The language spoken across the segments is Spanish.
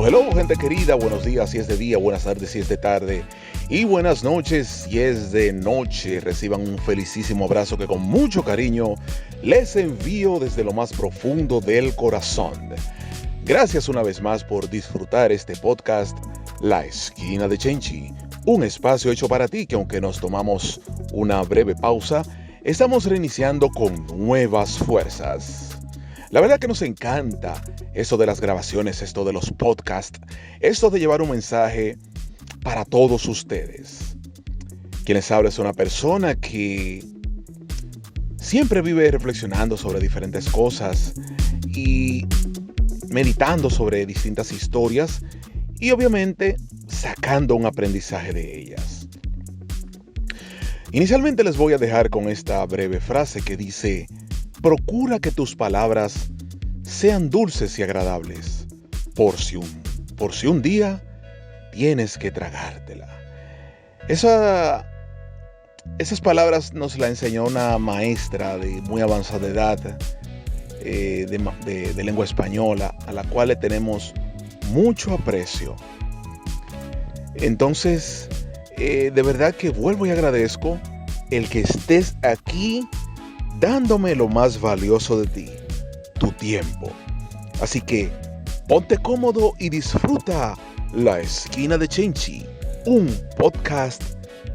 Hello, gente querida, buenos días si es de día, buenas tardes si es de tarde y buenas noches si es de noche. Reciban un felicísimo abrazo que con mucho cariño les envío desde lo más profundo del corazón. Gracias una vez más por disfrutar este podcast, La Esquina de Chenchi, un espacio hecho para ti que aunque nos tomamos una breve pausa, estamos reiniciando con nuevas fuerzas. La verdad que nos encanta esto de las grabaciones, esto de los podcasts, esto de llevar un mensaje para todos ustedes. Quien les habla es una persona que siempre vive reflexionando sobre diferentes cosas y meditando sobre distintas historias y obviamente sacando un aprendizaje de ellas. Inicialmente les voy a dejar con esta breve frase que dice: procura que tus palabras sean dulces y agradables, por si un día tienes que tragártela. Esas palabras nos las enseñó una maestra de muy avanzada edad de lengua española, a la cual le tenemos mucho aprecio. Entonces, de verdad que vuelvo y agradezco el que estés aquí dándome lo más valioso de ti, tu tiempo. Así que ponte cómodo y disfruta La Esquina de Chenchi, un podcast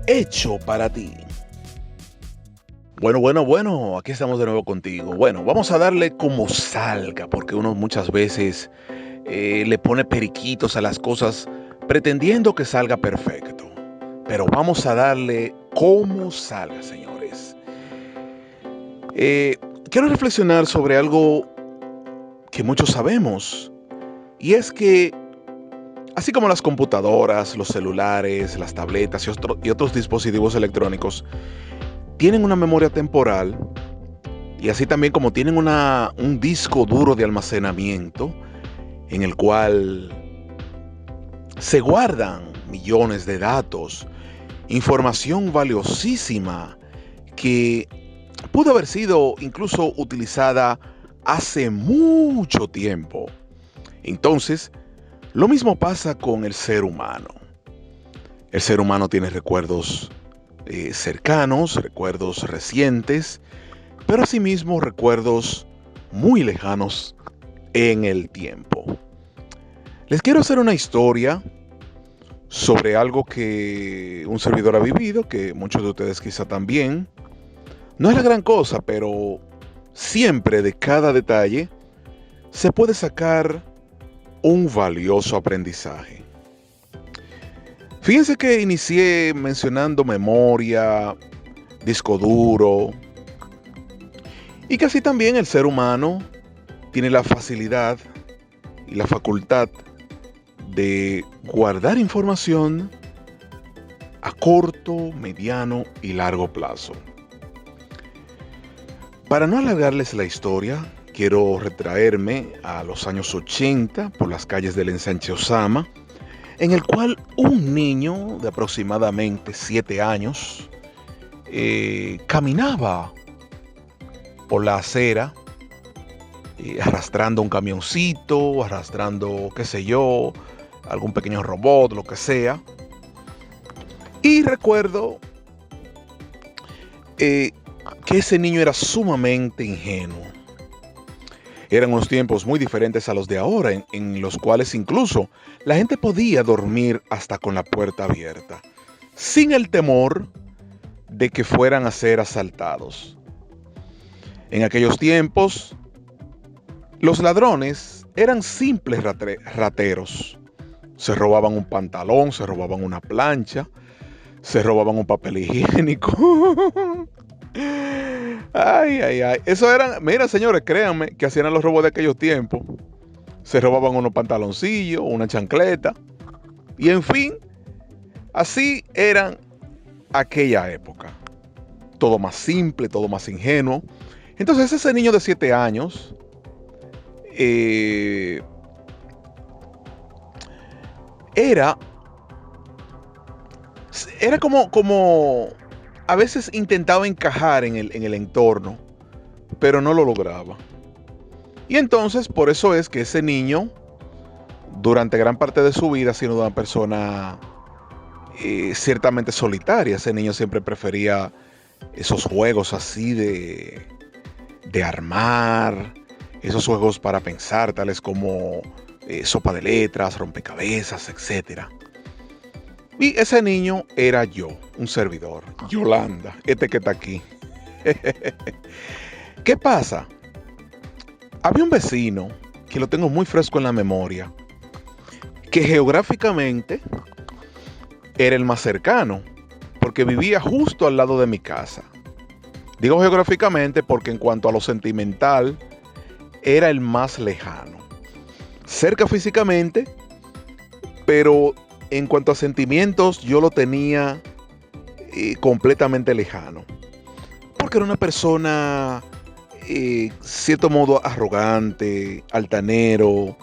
hecho para ti. Bueno, aquí estamos de nuevo contigo. Bueno, vamos a darle como salga, porque uno muchas veces le pone periquitos a las cosas pretendiendo que salga perfecto. Pero vamos a darle como salga, señores. Quiero reflexionar sobre algo que muchos sabemos, y es que así como las computadoras, los celulares, las tabletas y otros dispositivos electrónicos tienen una memoria temporal, y así también como tienen un disco duro de almacenamiento en el cual se guardan millones de datos, información valiosísima que pudo haber sido incluso utilizada hace mucho tiempo. Entonces, lo mismo pasa con el ser humano. El ser humano tiene recuerdos cercanos, recuerdos recientes, pero asimismo recuerdos muy lejanos en el tiempo. Les quiero hacer una historia sobre algo que un servidor ha vivido, que muchos de ustedes quizá también. No es la gran cosa, pero siempre de cada detalle se puede sacar un valioso aprendizaje. Fíjense que inicié mencionando memoria, disco duro, y que así también el ser humano tiene la facilidad y la facultad de guardar información a corto, mediano y largo plazo. Para no alargarles la historia, quiero retraerme a los años 80 por las calles del Ensanche Osama, en el cual un niño de aproximadamente 7 años caminaba por la acera, arrastrando un camioncito, arrastrando, qué sé yo, algún pequeño robot, lo que sea. Y recuerdo que ese niño era sumamente ingenuo. Eran unos tiempos muy diferentes a los de ahora, en los cuales incluso la gente podía dormir hasta con la puerta abierta, sin el temor de que fueran a ser asaltados. En aquellos tiempos, los ladrones eran simples rateros. Se robaban un pantalón, se robaban una plancha, se robaban un papel higiénico. Ay. Eso eran, mira señores, créanme que hacían los robos de aquellos tiempos. Se robaban unos pantaloncillos, una chancleta. Y en fin, así eran aquella época. Todo más simple, todo más ingenuo. Entonces ese niño de 7 años era como a veces intentaba encajar en el entorno, pero no lo lograba. Y entonces por eso es que ese niño durante gran parte de su vida siendo una persona ciertamente solitaria. Ese niño siempre prefería esos juegos así de armar, esos juegos para pensar, tales como sopa de letras, rompecabezas, etcétera. Y ese niño era yo, un servidor, Yolanda, este que está aquí. ¿Qué pasa? Había un vecino, que lo tengo muy fresco en la memoria, que geográficamente era el más cercano, porque vivía justo al lado de mi casa. Digo geográficamente porque en cuanto a lo sentimental, era el más lejano. Cerca físicamente, pero en cuanto a sentimientos, yo lo tenía completamente lejano. Porque era una persona, cierto modo, arrogante, altanero,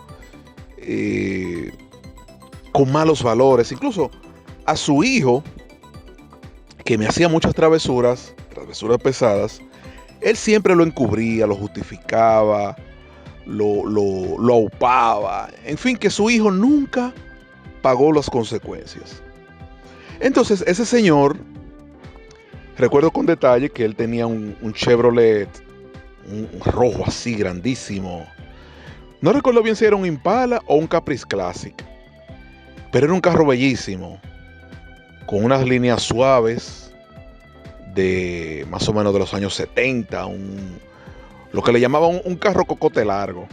con malos valores. Incluso a su hijo, que me hacía muchas travesuras pesadas, él siempre lo encubría, lo justificaba, lo aupaba. En fin, que su hijo nunca pagó las consecuencias. Entonces, ese señor, recuerdo con detalle que él tenía un Chevrolet, un rojo así grandísimo. No recuerdo bien si era un Impala o un Caprice Classic, pero era un carro bellísimo, con unas líneas suaves de más o menos de los años 70, lo que le llamaban un carro cocote largo.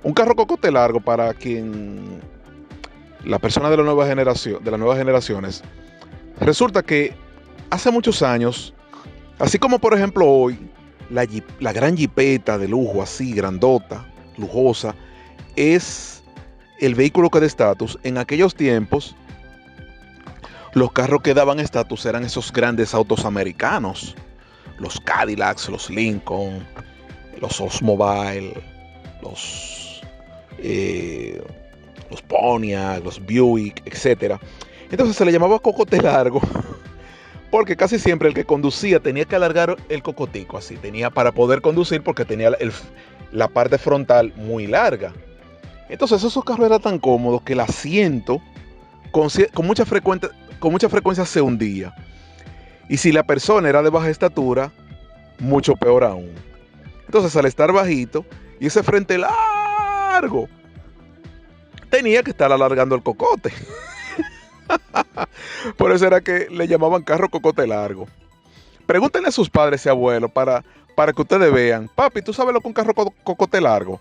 Un carro cocote largo, para quien la persona de la nueva generación, de las nuevas generaciones, resulta que hace muchos años, así como por ejemplo hoy, la gran jipeta de lujo así, grandota, lujosa, es el vehículo que da estatus. En aquellos tiempos, los carros que daban estatus eran esos grandes autos americanos, los Cadillacs, los Lincoln, los Oldsmobile, los Pontiac, los Buick, etc. Entonces se le llamaba cocote largo porque casi siempre el que conducía tenía que alargar el cocotico así, tenía para poder conducir, porque tenía la parte frontal muy larga. Entonces esos carros eran tan cómodos que el asiento con mucha frecuencia se hundía. Y si la persona era de baja estatura, mucho peor aún. Entonces, al estar bajito y ese frente largo, tenía que estar alargando el cocote. Por eso era que le llamaban carro cocote largo. Pregúntenle a sus padres y abuelos para que ustedes vean. Papi, ¿tú sabes lo que es un carro cocote largo?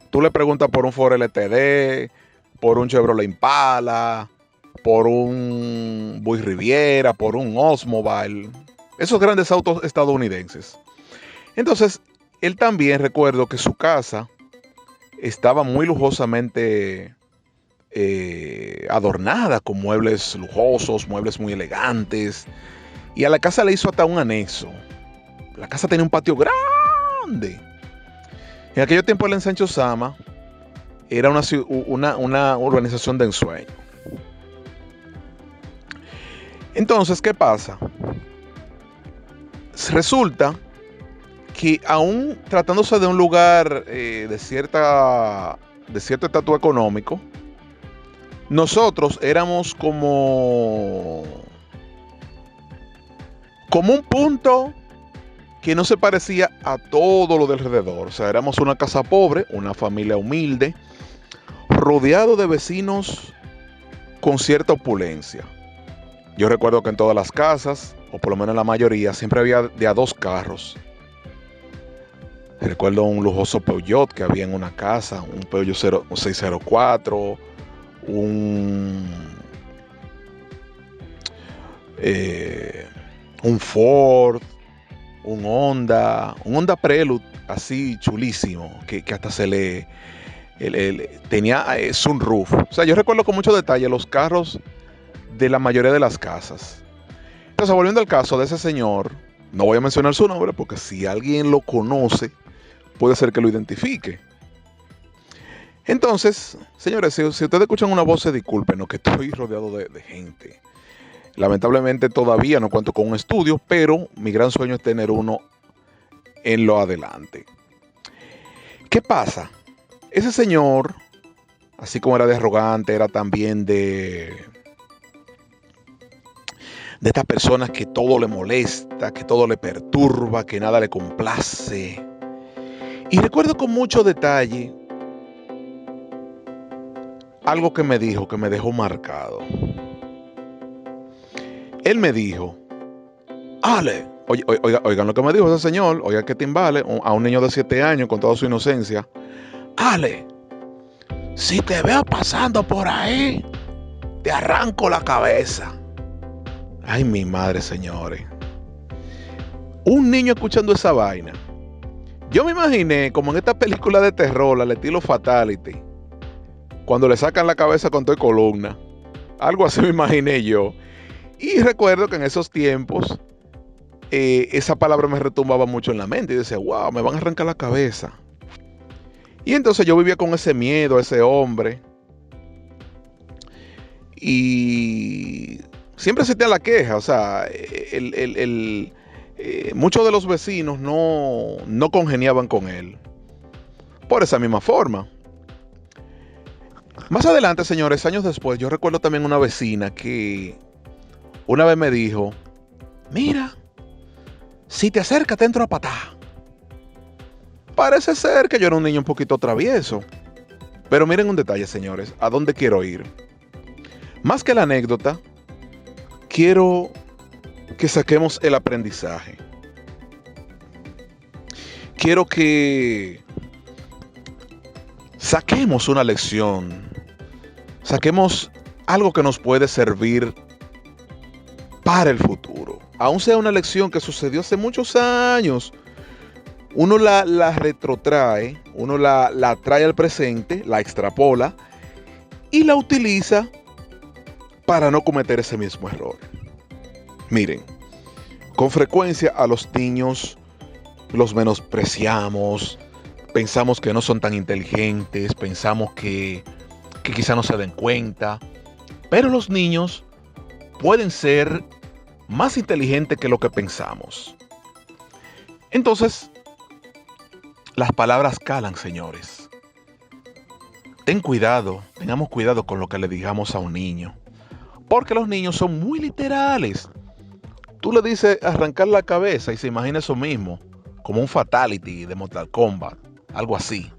Tú le preguntas por un Ford LTD, por un Chevrolet Impala, por un Buick Riviera, por un Oldsmobile, esos grandes autos estadounidenses. Entonces, él también, recuerdo que su casa estaba muy lujosamente adornada con muebles lujosos, muebles muy elegantes, y a la casa le hizo hasta un anexo. La casa tenía un patio grande. En aquellos tiempos el Ensancho Sama era una urbanización de ensueño. Entonces, ¿qué pasa? Resulta que aún tratándose de un lugar de cierto estatus económico, nosotros éramos como un punto que no se parecía a todo lo de alrededor. O sea, éramos una casa pobre, una familia humilde, rodeado de vecinos con cierta opulencia. Yo recuerdo que en todas las casas, o por lo menos en la mayoría, siempre había de a dos carros. Recuerdo un lujoso Peugeot que había en una casa, un Peugeot 604, un Ford, un Honda Prelude, así chulísimo, que hasta se le tenía sunroof. O sea, yo recuerdo con mucho detalle los carros de la mayoría de las casas. Entonces, volviendo al caso de ese señor, no voy a mencionar su nombre porque si alguien lo conoce, puede ser que lo identifique. Entonces, señores, si ustedes escuchan una voz, disculpen, que estoy rodeado de gente. Lamentablemente todavía no cuento con un estudio, pero mi gran sueño es tener uno en lo adelante. ¿Qué pasa? Ese señor, así como era de arrogante, era también de estas personas que todo le molesta, que todo le perturba, que nada le complace. Y recuerdo con mucho detalle algo que me dijo, que me dejó marcado. Él me dijo, Ale, oigan lo que me dijo ese señor, oigan que timbale, a un niño de 7 años con toda su inocencia. Ale, si te veo pasando por ahí, te arranco la cabeza. Ay, mi madre, señores. Un niño escuchando esa vaina. Yo me imaginé como en esta película de terror, al estilo Fatality, cuando le sacan la cabeza con toda columna. Algo así me imaginé yo. Y recuerdo que en esos tiempos esa palabra me retumbaba mucho en la mente y decía, wow, me van a arrancar la cabeza. Y entonces yo vivía con ese miedo, ese hombre. Y siempre se te la queja, o sea, muchos de los vecinos no congeniaban con él. Por esa misma forma. Más adelante, señores, años después, yo recuerdo también una vecina que una vez me dijo, mira, si te acercas te entro a patá. Parece ser que yo era un niño un poquito travieso. Pero miren un detalle, señores, ¿a dónde quiero ir? Más que la anécdota, quiero que saquemos el aprendizaje. Quiero que saquemos una lección. Saquemos algo que nos puede servir para el futuro. Aún sea una lección que sucedió hace muchos años, uno la retrotrae, uno la trae al presente, la extrapola y la utiliza para no cometer ese mismo error. Miren, con frecuencia a los niños los menospreciamos, pensamos que no son tan inteligentes, pensamos que quizá no se den cuenta, pero los niños pueden ser más inteligentes que lo que pensamos. Entonces, las palabras calan, señores. Tengamos cuidado con lo que le digamos a un niño, porque los niños son muy literales. Tú le dices arrancar la cabeza y se imagina eso mismo, como un fatality de Mortal Kombat, algo así.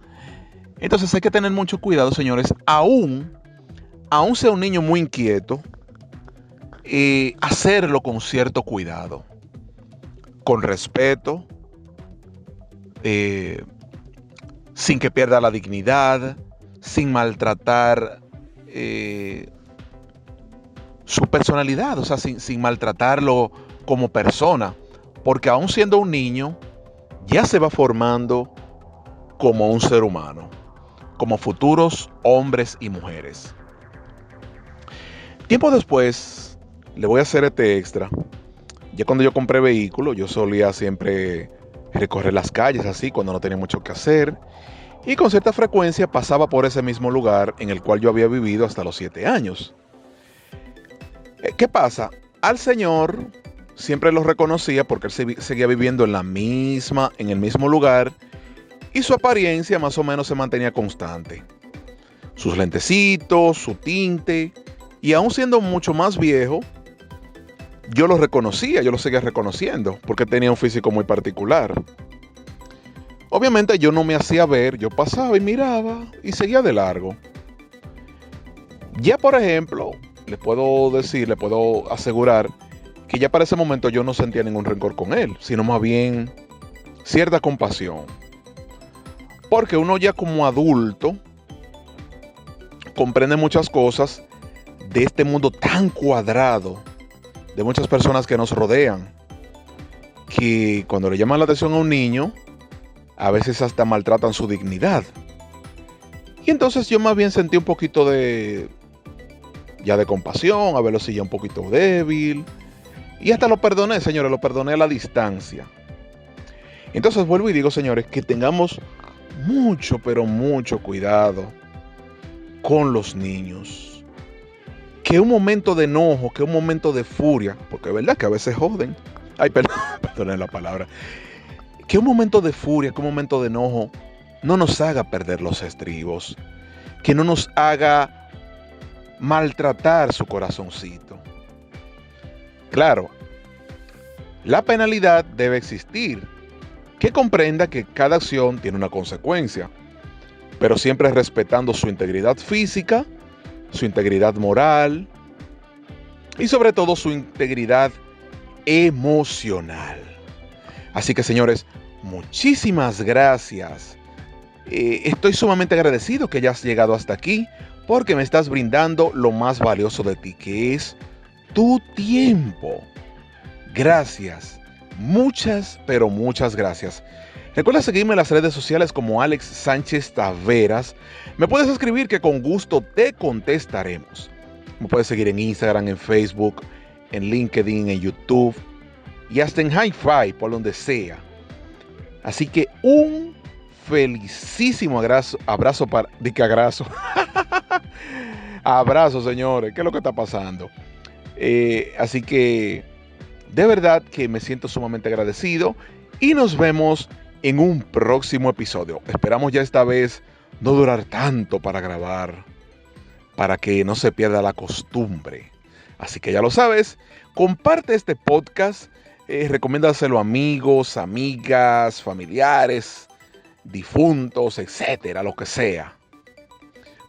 Entonces hay que tener mucho cuidado, señores, aún sea un niño muy inquieto, hacerlo con cierto cuidado, con respeto, sin que pierda la dignidad, sin maltratar su personalidad, o sea, sin maltratarlo como persona, porque aún siendo un niño, ya se va formando como un ser humano, como futuros hombres y mujeres. Tiempo después, le voy a hacer este extra. Ya cuando yo compré vehículo, yo solía siempre recorrer las calles así, cuando no tenía mucho que hacer. Y con cierta frecuencia pasaba por ese mismo lugar en el cual yo había vivido hasta los 7 años. ¿Qué pasa? Al señor siempre lo reconocía porque él seguía viviendo en el mismo lugar, y su apariencia más o menos se mantenía constante. Sus lentecitos, su tinte, y aún siendo mucho más viejo, yo lo reconocía, yo lo seguía reconociendo, porque tenía un físico muy particular. Obviamente yo no me hacía ver, yo pasaba y miraba y seguía de largo. Ya por ejemplo, le puedo asegurar que ya para ese momento yo no sentía ningún rencor con él, sino más bien cierta compasión. Porque uno ya como adulto comprende muchas cosas de este mundo tan cuadrado, de muchas personas que nos rodean, que cuando le llaman la atención a un niño, a veces hasta maltratan su dignidad. Y entonces yo más bien sentí un poquito de compasión, a verlo si ya un poquito débil. Y hasta lo perdoné, señores, lo perdoné a la distancia. Entonces vuelvo y digo, señores, que tengamos mucho, pero mucho cuidado con los niños. Que un momento de enojo, que un momento de furia, porque es verdad que a veces joden. Ay, perdonen la palabra. Que un momento de furia, que un momento de enojo no nos haga perder los estribos. que no nos haga maltratar su corazoncito. Claro, la penalidad debe existir, que comprenda que cada acción tiene una consecuencia, pero siempre respetando su integridad física, su integridad moral y sobre todo su integridad emocional. Así que, señores, muchísimas gracias. Estoy sumamente agradecido que hayas llegado hasta aquí porque me estás brindando lo más valioso de ti, que es tu tiempo. Gracias. Muchas, pero muchas gracias. Recuerda seguirme en las redes sociales como Alex Sánchez Taveras. Me puedes escribir que con gusto te contestaremos. Me puedes seguir en Instagram, en Facebook, en LinkedIn, en YouTube y hasta en Hi-Fi, por donde sea. Así que un felicísimo abrazo para... Abrazo, señores. ¿Qué es lo que está pasando? Así que de verdad que me siento sumamente agradecido y nos vemos en un próximo episodio. Esperamos ya esta vez no durar tanto para grabar, para que no se pierda la costumbre. Así que ya lo sabes, comparte este podcast, recomiéndaselo a amigos, amigas, familiares, difuntos, etcétera, lo que sea.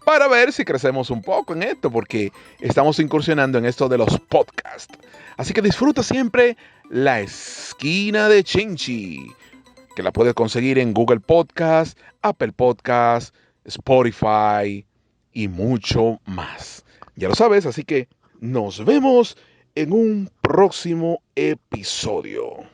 Para ver si crecemos un poco en esto, porque estamos incursionando en esto de los podcasts. Así que disfruta siempre La Esquina de Chinchi, que la puedes conseguir en Google Podcast, Apple Podcast, Spotify y mucho más. Ya lo sabes, así que nos vemos en un próximo episodio.